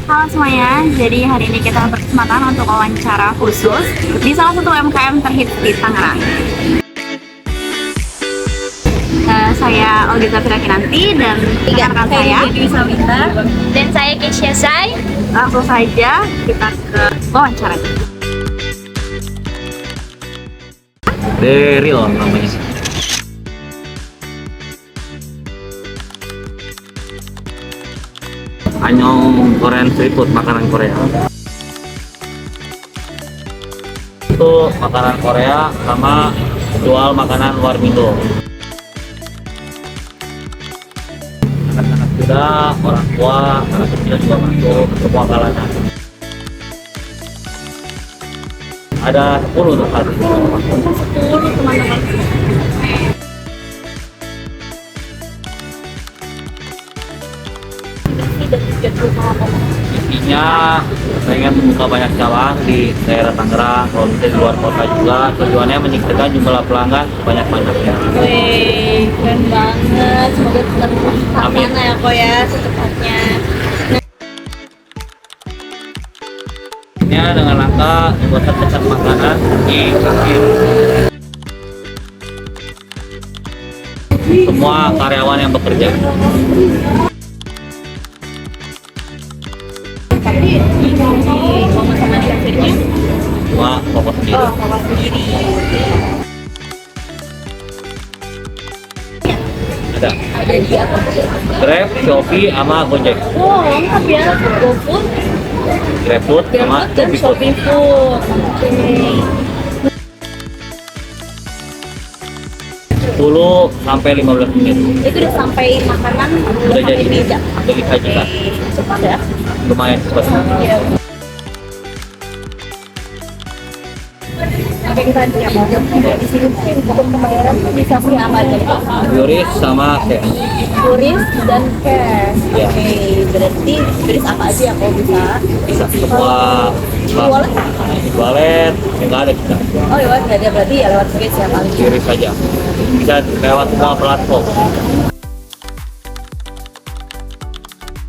Halo semuanya, jadi hari ini kita berkesempatan untuk wawancara khusus di salah satu UMKM terhits di Tangerang. Saya Olga Zafira Kinanti dan rekan saya Dewi Sawita Dan saya Keisha Zai. langsung saja kita ke wawancara. Daryl namanya. Anyong Korean street food, makanan Korea. Itu makanan Korea sama jual makanan warmindo. Anak-anak muda, orang tua, anak kecil juga masuk, semua kalangan. Ada 10 untuk hari. 10 teman-teman. Intinya pengen membuka banyak cabang di daerah Tangerang, kalau bisa di luar kota juga. Tujuannya meningkatkan jumlah pelanggan banyak-banyaknya. Wih, keren banget. Semoga tetap Amin. sana ya kok ya secepatnya. Ini dengan langkah membuat pesan makanan di akhir. Semua karyawan yang bekerja. Tapi di momen sama di akhirnya Semua fokus sendiri. bawa sendiri. Ada Ada di apa? Grab, Shopee, sama Gojek. Wow, lengkap ya. GoFood, GrabFood sama GrabFood dan Shopee Food. Shopee Food. Oke. 10 sampai 15 menit. Itu udah sampai makanan Udah sampai jadi meja. udah disajikan. Cepat ya. Lumayan cepat. Iya. Oke, kita siap. Di sini untuk pembayaran tuh bisa punya apa aja? Yuris sama cash. Turis dan cash. Iya. Oke, berarti turis apa aja ya kalau bisa? Bisa semua. Wallet? Wallet nggak ada kita. Oh, lewat nggak ada, berarti ya lewat cash ya paling. Yuris saja. Bisa lewat semua platform.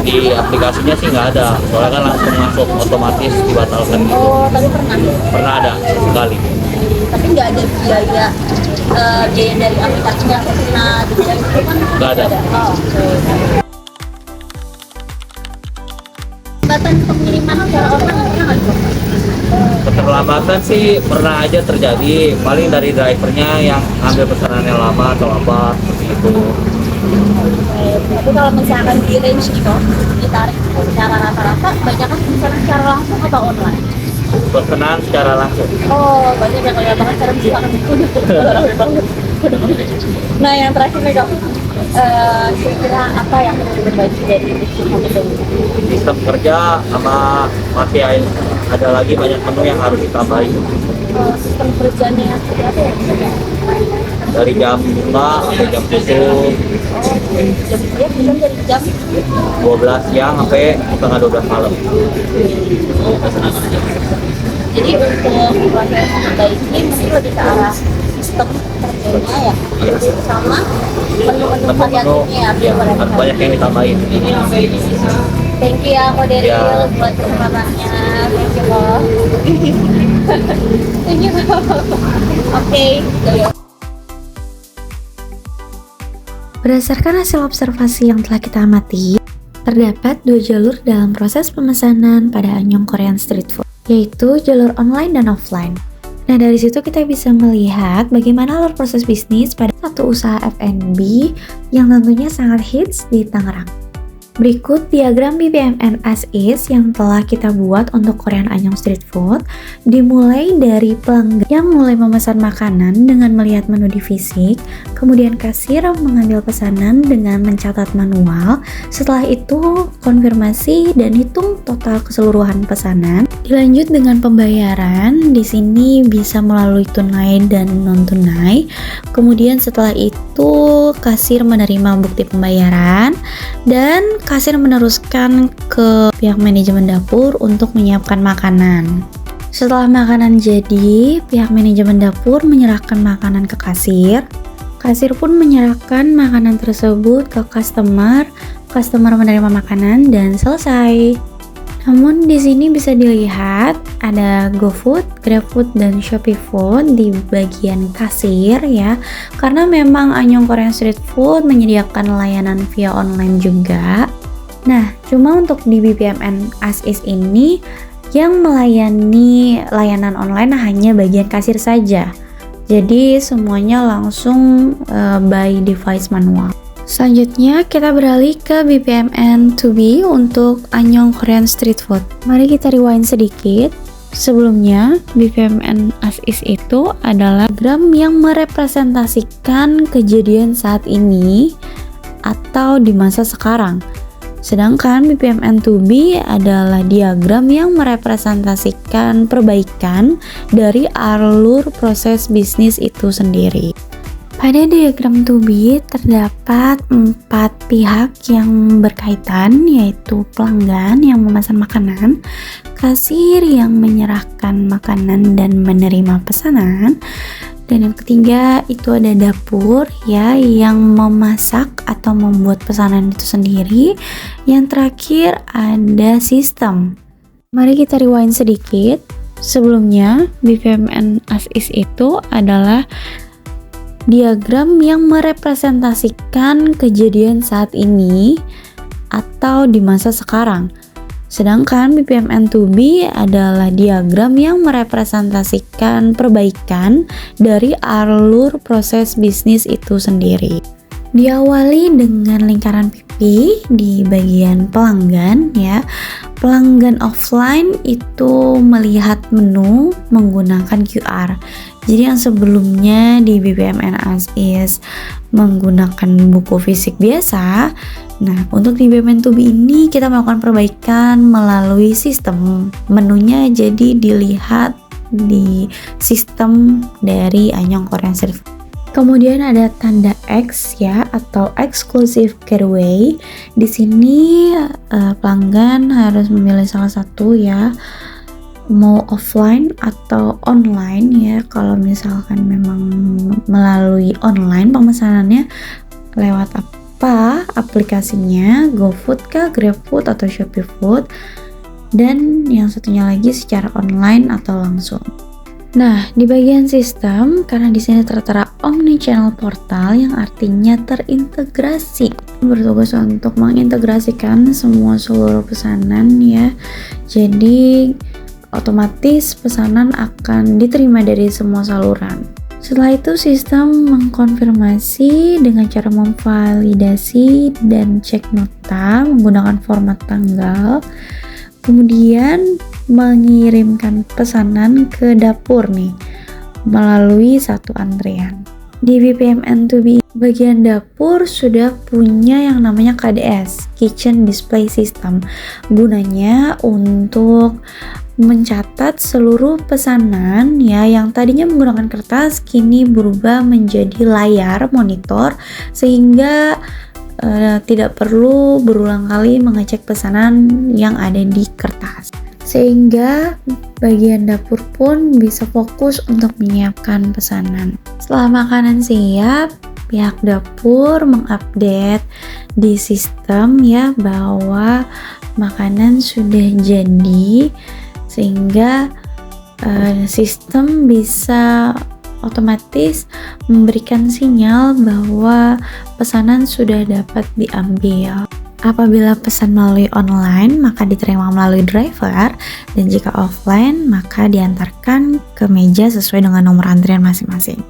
Di aplikasinya sih nggak ada, soalnya kan langsung masuk otomatis dibatalkan. Oh, tapi pernah. Pernah ada sekali. Tapi nggak ada biaya biaya dari aplikasinya atau kena denda itu kan? Nggak ada. Oh, oke. Keterlambatan pengiriman secara online pernah nggak tuh? Keterlambatan sih pernah aja terjadi, paling dari drivernya yang ambil pesanannya lama atau apa seperti itu. Tapi kalau misalkan di range gitu, ditarik secara rata-rata, banyak kan misalnya secara langsung atau online? Pesanan secara langsung. Oh, banyak yang kelihatan banget cara bisa kan. Nah, yang terakhir nih kak, kira-kira apa yang perlu diperbaiki dari sistem itu? Sistem kerja sama masih ada lagi banyak menu yang harus ditambahin. Sistem kerjanya seperti apa ya? Dari jam buka sampai jam tutup, Jam kerja bisa dari jam 12 siang sampai setengah 12 malam. jadi untuk proses memperbaiki mungkin lebih ke arah sistem kerjanya ya, sama menu-menu variatifnya ya, biar Harus mereka. banyak yang ditambahin. Thank you ya Ko Daryl Ya. buat kesempatannya. Thank you loh. Thank you. Oke, Daryl. Berdasarkan hasil observasi yang telah kita amati, terdapat 2 jalur dalam proses pemesanan pada Anyong Korean Street Food, yaitu jalur online dan offline. Nah, dari situ kita bisa melihat bagaimana alur proses bisnis pada satu usaha F&B yang tentunya sangat hits di Tangerang. Berikut diagram BBMN as is yang telah kita buat untuk Korean Anyong Street Food, dimulai dari pelanggan yang mulai memesan makanan dengan melihat menu di fisik, kemudian kasir mengambil pesanan dengan mencatat manual, setelah itu konfirmasi dan hitung total keseluruhan pesanan. Dilanjut dengan pembayaran, di sini bisa melalui tunai dan non tunai. Kemudian setelah itu kasir menerima bukti pembayaran dan kasir meneruskan ke pihak manajemen dapur untuk menyiapkan makanan. Setelah makanan jadi, pihak manajemen dapur menyerahkan makanan ke kasir. Kasir pun menyerahkan makanan tersebut ke customer menerima makanan dan selesai. Namun di sini bisa dilihat ada GoFood, GrabFood, dan Shopee Food di bagian kasir ya. Karena memang Anyong Korean Street Food menyediakan layanan via online juga. Nah, cuma untuk di BPMN As Is ini yang melayani layanan online hanya bagian kasir saja. Jadi semuanya langsung by device manual. Selanjutnya kita beralih ke BPMN 2B untuk Anyong Korean Street Food. Mari kita rewind sedikit. Sebelumnya, BPMN As Is itu adalah diagram yang merepresentasikan kejadian saat ini atau di masa sekarang. Sedangkan BPMN 2B adalah diagram yang merepresentasikan perbaikan dari alur proses bisnis itu sendiri. Pada diagram 2B terdapat 4 pihak yang berkaitan, yaitu pelanggan yang memesan makanan, kasir yang menyerahkan makanan dan menerima pesanan, dan yang ketiga itu ada dapur ya yang memasak atau membuat pesanan itu sendiri. Yang terakhir ada sistem. Mari kita rewind sedikit. Sebelumnya BPMN As Is itu adalah diagram yang merepresentasikan kejadian saat ini atau di masa sekarang. Sedangkan BPMN 2B adalah diagram yang merepresentasikan perbaikan dari alur proses bisnis itu sendiri. Diawali dengan lingkaran pipi di bagian pelanggan ya. Pelanggan offline itu melihat menu menggunakan QR. Jadi yang sebelumnya di BPMN As Is menggunakan buku fisik biasa, nah untuk di BPMN 2B ini kita melakukan perbaikan melalui sistem. Menunya jadi dilihat di sistem dari Anyong Korean Street Food. Kemudian ada tanda X ya atau exclusive getaway. Di sini pelanggan harus memilih salah satu ya, mau offline atau online ya. Kalau misalkan memang melalui online pemesanannya lewat apa aplikasinya, GoFood kah, GrabFood atau Shopee Food, dan yang satunya lagi secara online atau langsung. Nah, di bagian sistem, karena di sini tertera omnichannel portal yang artinya terintegrasi, bertugas untuk mengintegrasikan seluruh pesanan ya. Jadi otomatis pesanan akan diterima dari semua saluran. Setelah itu sistem mengkonfirmasi dengan cara memvalidasi dan cek nota menggunakan format tanggal. Kemudian mengirimkan pesanan ke dapur nih melalui satu antrian. Di BPMN 2B bagian dapur sudah punya yang namanya KDS, Kitchen Display System. Gunanya untuk mencatat seluruh pesanan ya yang tadinya menggunakan kertas kini berubah menjadi layar monitor sehingga tidak perlu berulang kali mengecek pesanan yang ada di kertas. Sehingga bagian dapur pun bisa fokus untuk menyiapkan pesanan. Setelah makanan siap, pihak dapur mengupdate di sistem ya bahwa makanan sudah jadi, sehingga sistem bisa otomatis memberikan sinyal bahwa pesanan sudah dapat diambil. Apabila pesan melalui online, maka diterima melalui driver, dan jika offline, maka diantarkan ke meja sesuai dengan nomor antrian masing-masing.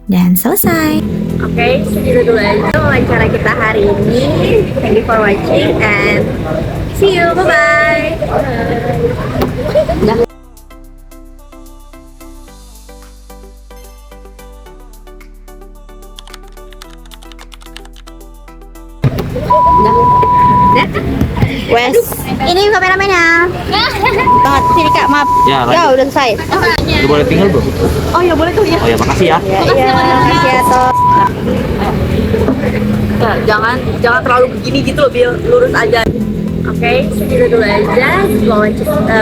Dan selesai. Oke, segitu dulu aja wawancara kita hari ini. Thank you for watching and see you. Bye-bye. Wes, ini kameramennya. Banget sini Kak, maaf. Ya, Ya, lanjut. udah selesai. Lu boleh tinggal bro? Oh ya boleh tuh ya. Oh ya, makasih ya. Iya, makasih ya Toh. Ya, jangan terlalu begini gitu loh, biar lurus aja. Oke, segitu dulu aja. Wawancara.